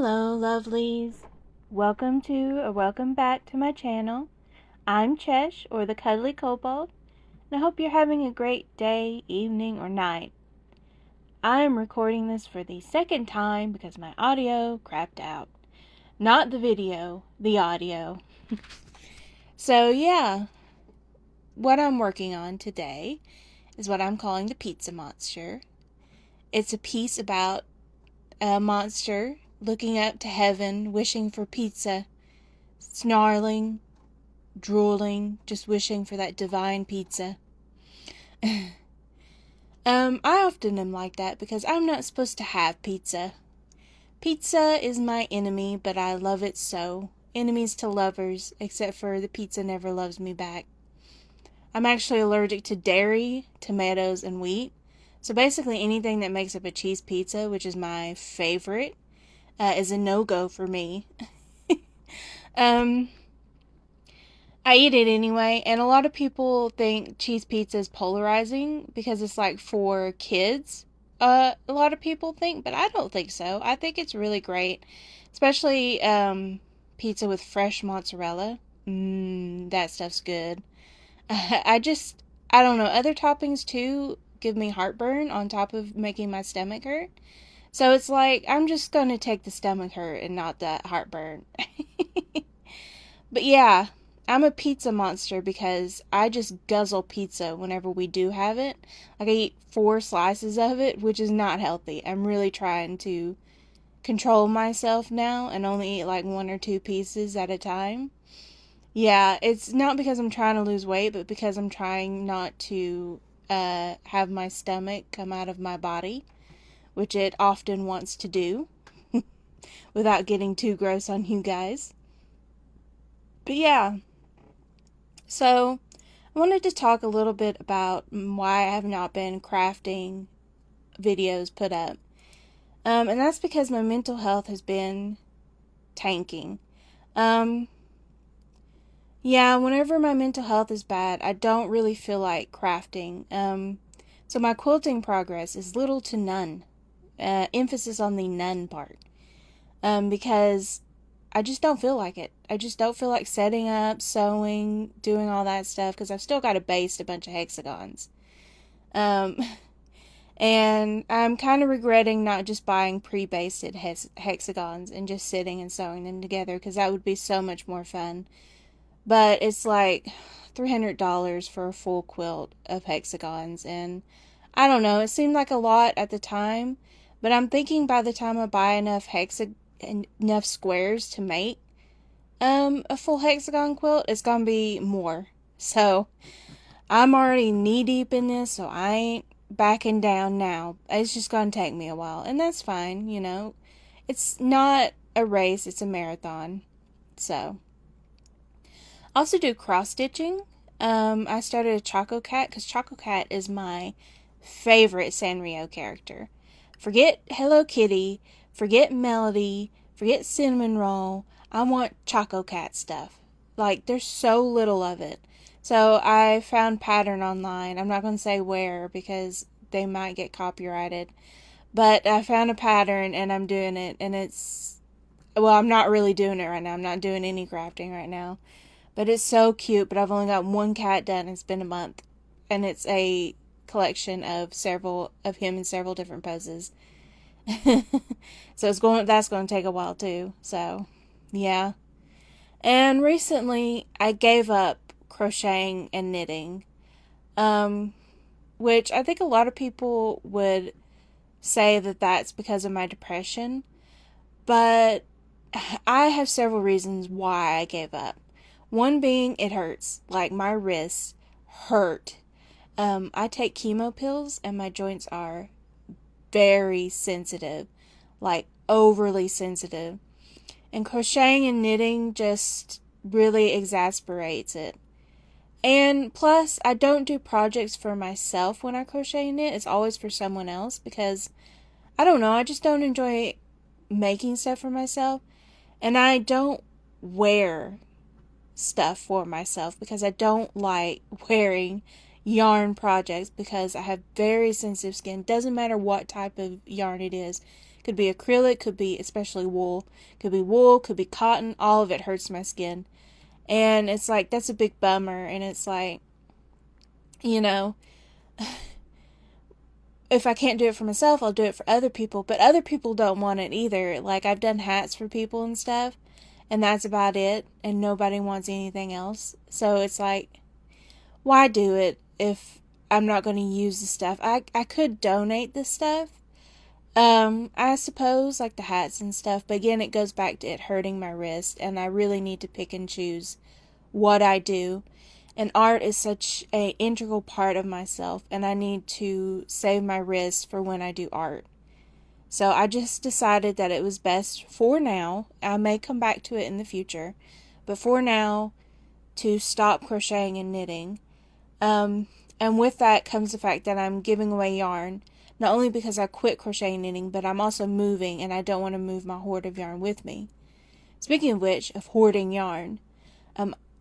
Hello, lovelies. Welcome back to my channel. I'm Chesh, or the Cuddly Kobold, and I hope you're having a great day, evening, or night. I am recording this for the second time because my audio crapped out. Not the video, the audio. So yeah, what I'm working on today is what I'm calling the Pizza Monster. It's a piece about a monster looking up to heaven, wishing for pizza, snarling, drooling, just wishing for that divine pizza. I often am like that because I'm not supposed to have pizza. Pizza is my enemy, but I love it so. Enemies to lovers, except for the pizza never loves me back. I'm actually allergic to dairy, tomatoes, and wheat. So basically anything that makes up a cheese pizza, which is my favorite, is a no-go for me. I eat it anyway, and a lot of people think cheese pizza is polarizing because it's like for kids. A lot of people think, but I don't think so. I think it's really great, especially pizza with fresh mozzarella. That stuff's good. I don't know. Other toppings too give me heartburn on top of making my stomach hurt. So it's like, I'm just going to take the stomach hurt and not the heartburn. But yeah, I'm a pizza monster because I just guzzle pizza whenever we do have it. Like I eat 4 slices of it, which is not healthy. I'm really trying to control myself now and only eat like 1 or 2 pieces at a time. Yeah, it's not because I'm trying to lose weight, but because I'm trying not to have my stomach come out of my body, which it often wants to do, without getting too gross on you guys. But yeah, so I wanted to talk a little bit about why I have not been crafting videos put up. And that's because my mental health has been tanking. Yeah, whenever my mental health is bad, I don't really feel like crafting. So my quilting progress is little to none. Emphasis on the none part. Because I just don't feel like it. I just don't feel like setting up, sewing, doing all that stuff, because I've still got to baste a bunch of hexagons. And I'm kind of regretting not just buying pre-basted hexagons and just sitting and sewing them together, because that would be so much more fun. But it's like $300 for a full quilt of hexagons, and I don't know, it seemed like a lot at the time, but I'm thinking by the time I buy enough squares to make a full hexagon quilt, it's gonna be more. So I'm already knee deep in this, so I ain't backing down now. It's just gonna take me a while, and that's fine, you know. It's not a race, it's a marathon. So I also do cross stitching. I started a Choco Cat because Choco Cat is my favorite Sanrio character. Forget Hello Kitty, forget Melody, forget Cinnamon Roll. I want Choco Cat stuff. Like, there's so little of it. So I found pattern online. I'm not going to say where because they might get copyrighted. But I found a pattern and I'm doing it. And I'm not really doing it right now. I'm not doing any crafting right now. But it's so cute. But I've only got 1 cat done. It's been a month. And it's a collection of him in several different poses. So that's going to take a while too. So, yeah. And recently I gave up crocheting and knitting. Which I think a lot of people would say that that's because of my depression. But I have several reasons why I gave up. One being it hurts. Like, my wrists hurt. I take chemo pills and my joints are very sensitive. Like, overly sensitive. And crocheting and knitting just really exasperates it. And plus, I don't do projects for myself when I crochet and knit. It's always for someone else because, I don't know, I just don't enjoy making stuff for myself. And I don't wear stuff for myself because I don't like wearing yarn projects because I have very sensitive skin. Doesn't matter what type of yarn it is. Could be acrylic, could be especially wool. Could be wool, could be cotton. All of it hurts my skin. And it's like, that's a big bummer. And it's like, you know, if I can't do it for myself, I'll do it for other people. But other people don't want it either. Like, I've done hats for people and stuff, and that's about it. And nobody wants anything else. So it's like, why do it if I'm not going to use the stuff? I could donate the stuff. I suppose, like the hats and stuff. But again, it goes back to it hurting my wrist. And I really need to pick and choose what I do. And art is such an integral part of myself, and I need to save my wrist for when I do art. So I just decided that it was best for now. I may come back to it in the future, but for now, to stop crocheting and knitting. And with that comes the fact that I'm giving away yarn, not only because I quit crocheting and knitting, but I'm also moving, and I don't want to move my hoard of yarn with me. Speaking of which, of hoarding yarn,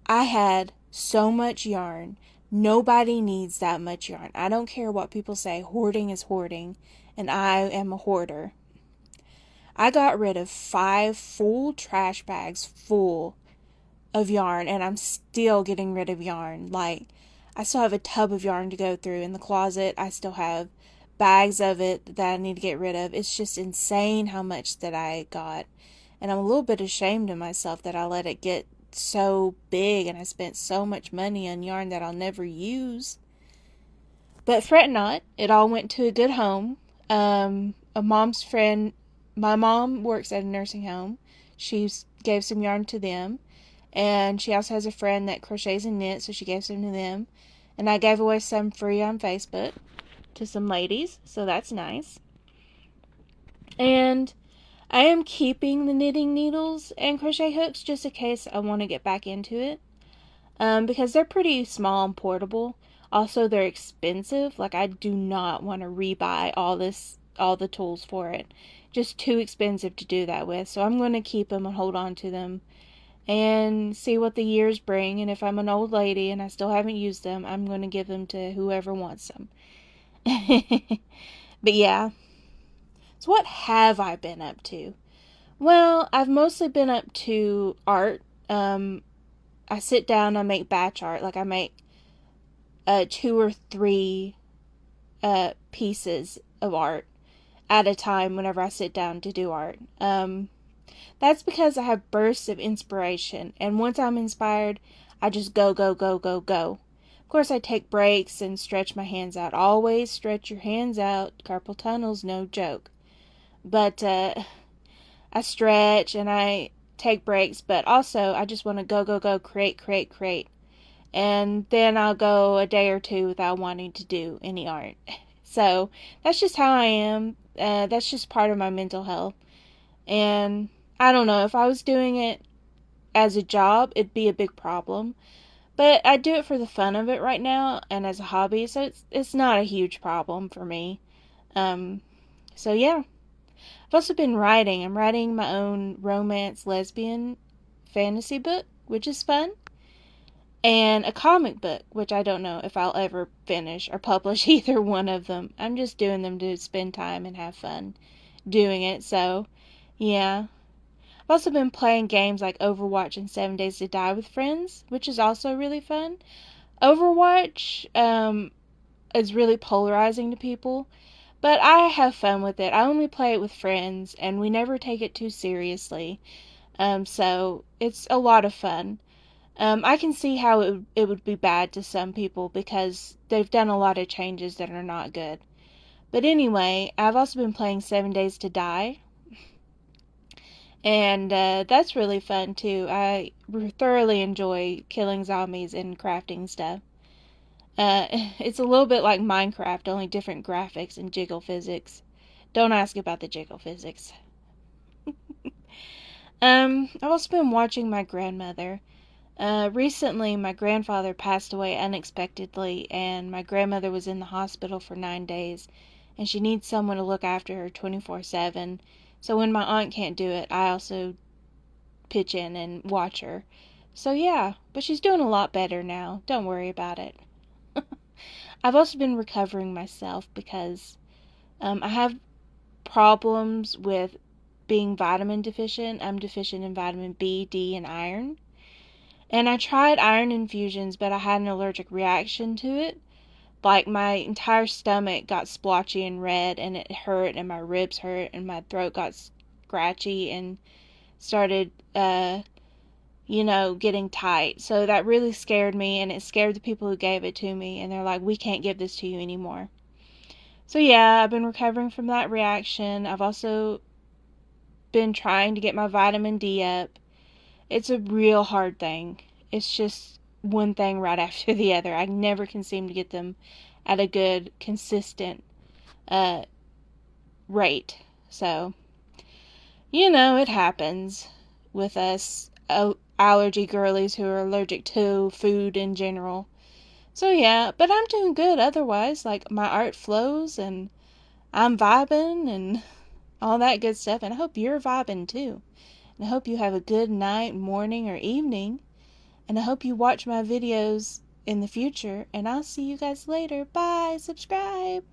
I had so much yarn. Nobody needs that much yarn. I don't care what people say. Hoarding is hoarding, and I am a hoarder. I got rid of 5 full trash bags full of yarn, and I'm still getting rid of yarn. Like, I still have a tub of yarn to go through in the closet. I still have bags of it that I need to get rid of. It's just insane how much that I got. And I'm a little bit ashamed of myself that I let it get so big and I spent so much money on yarn that I'll never use. But fret not, it all went to a good home. A mom's friend, my mom works at a nursing home. She gave some yarn to them. And she also has a friend that crochets and knits, so she gave some to them. And I gave away some free on Facebook to some ladies, so that's nice. And I am keeping the knitting needles and crochet hooks just in case I want to get back into it. Because they're pretty small and portable. Also, they're expensive. Like, I do not want to rebuy all the tools for it. Just too expensive to do that with. So I'm going to keep them and hold on to them and see what the years bring. And if I'm an old lady and I still haven't used them, I'm going to give them to whoever wants them. But yeah. So what have I been up to? Well, I've mostly been up to art. I sit down, I make batch art. Like, I make 2 or 3 pieces of art at a time whenever I sit down to do art. That's because I have bursts of inspiration, and once I'm inspired, I just go, go, go, go, go. Of course, I take breaks and stretch my hands out. Always stretch your hands out. Carpal tunnel's no joke. But I stretch and I take breaks, but also I just want to go, go, go, create, create, create. And then I'll go a day or two without wanting to do any art. So that's just how I am. That's just part of my mental health. And I don't know, if I was doing it as a job, it'd be a big problem. But I do it for the fun of it right now and as a hobby, so it's not a huge problem for me. So yeah. I've also been writing. I'm writing my own romance lesbian fantasy book, which is fun. And a comic book, which I don't know if I'll ever finish or publish either one of them. I'm just doing them to spend time and have fun doing it, so yeah. I've also been playing games like Overwatch and 7 Days to Die with friends, which is also really fun. Overwatch is really polarizing to people, but I have fun with it. I only play it with friends, and we never take it too seriously. So it's a lot of fun. I can see how it would be bad to some people because they've done a lot of changes that are not good. But anyway, I've also been playing 7 Days to Die. And that's really fun too. I thoroughly enjoy killing zombies and crafting stuff. It's a little bit like Minecraft, only different graphics and jiggle physics. Don't ask about the jiggle physics. I've also been watching my grandmother. Recently, my grandfather passed away unexpectedly, and my grandmother was in the hospital for 9 days, and she needs someone to look after her 24/7. So when my aunt can't do it, I also pitch in and watch her. So yeah, but she's doing a lot better now. Don't worry about it. I've also been recovering myself because I have problems with being vitamin deficient. I'm deficient in vitamin B, D, and iron. And I tried iron infusions, but I had an allergic reaction to it. Like, my entire stomach got splotchy and red, and it hurt, and my ribs hurt, and my throat got scratchy and started, getting tight. So that really scared me, and it scared the people who gave it to me, and they're like, we can't give this to you anymore. So yeah, I've been recovering from that reaction. I've also been trying to get my vitamin D up. It's a real hard thing. It's just one thing right after the other. I never can seem to get them at a good, consistent rate. So, it happens with us allergy girlies who are allergic to food in general. So yeah, but I'm doing good otherwise. Like, my art flows and I'm vibing and all that good stuff. And I hope you're vibing too. And I hope you have a good night, morning, or evening. And I hope you watch my videos in the future. And I'll see you guys later. Bye. Subscribe.